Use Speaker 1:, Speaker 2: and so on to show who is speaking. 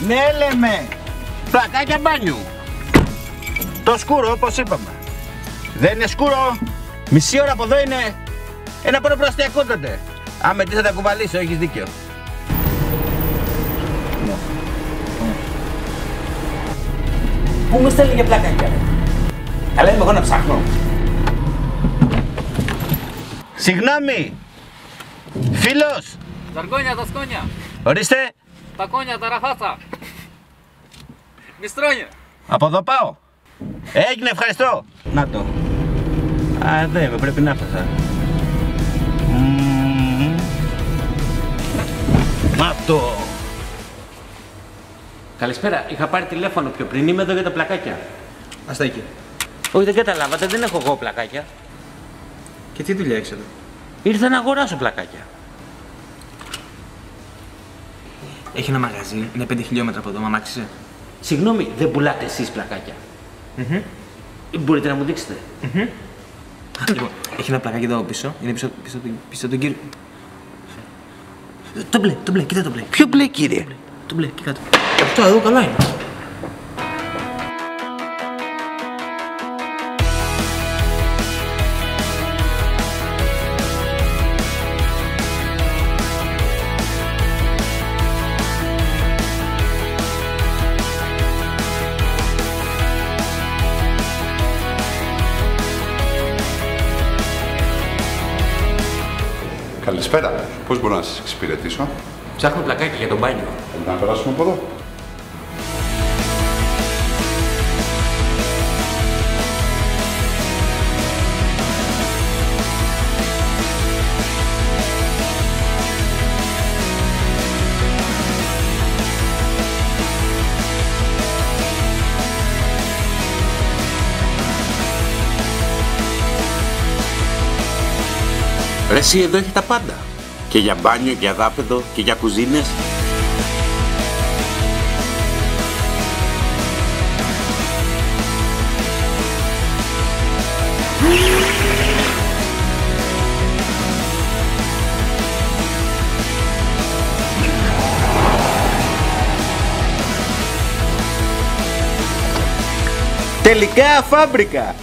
Speaker 1: Ναι, λέμε.
Speaker 2: Πλακάκια μπάνιου. Το σκούρο, όπως είπαμε. Δεν είναι σκούρο. Μισή ώρα από εδώ είναι ένα πρωτοπροαστιακό τότε. Άμα τι θα τα κουβαλήσω, έχεις δίκιο.
Speaker 1: Πού με στέλνει για πλακάκια, ρε? Καλά είμαι εγώ να ψάχνω.
Speaker 2: Συγγνώμη. Φίλος.
Speaker 3: Торгоня, τα σκόνια.
Speaker 2: Ορίστε.
Speaker 3: Τα κόνια, τα ραφάτσα. Μιστρόνια.
Speaker 2: Από εδώ πάω. Έγινε, ευχαριστώ. Να το. Α, εδώ είμαι, πρέπει να έφτασα. Να το.
Speaker 4: Καλησπέρα. Είχα πάρει τηλέφωνο πιο πριν. Είμαι εδώ για τα πλακάκια.
Speaker 5: Ας τα εκεί.
Speaker 4: Όχι, δεν καταλάβατε. Δεν έχω εγώ πλακάκια.
Speaker 5: Και τι δουλειά έχεις εδώ?
Speaker 4: Ήρθα να αγοράσω πλακάκια.
Speaker 5: Έχει ένα μαγαζί, είναι 5 χιλιόμετρα από εδώ, μ' αμάξισε.
Speaker 4: Συγγνώμη, δεν πουλάτε εσείς πλακάκια? Μπορείτε να μου δείξετε?
Speaker 5: Λοιπόν, έχει ένα πλακάκι εδώ πίσω, είναι πίσω τον κύριο. Το μπλε, κοίτα το μπλε.
Speaker 2: Ποιο μπλε, κύριε?
Speaker 5: Το μπλε, εκεί κάτω. Αυτό εδώ καλά είναι.
Speaker 6: Καλησπέρα. Πώς μπορώ να σας εξυπηρετήσω?
Speaker 4: Ψάχνω πλακάκια για τον μπάνιο.
Speaker 6: Θέλετε να περάσουμε από εδώ?
Speaker 2: Ρε εσύ, εδώ έχει τα πάντα. Και για μπάνιο, και για δάπεδο, και για κουζίνες. Τελικά φάμπρικα!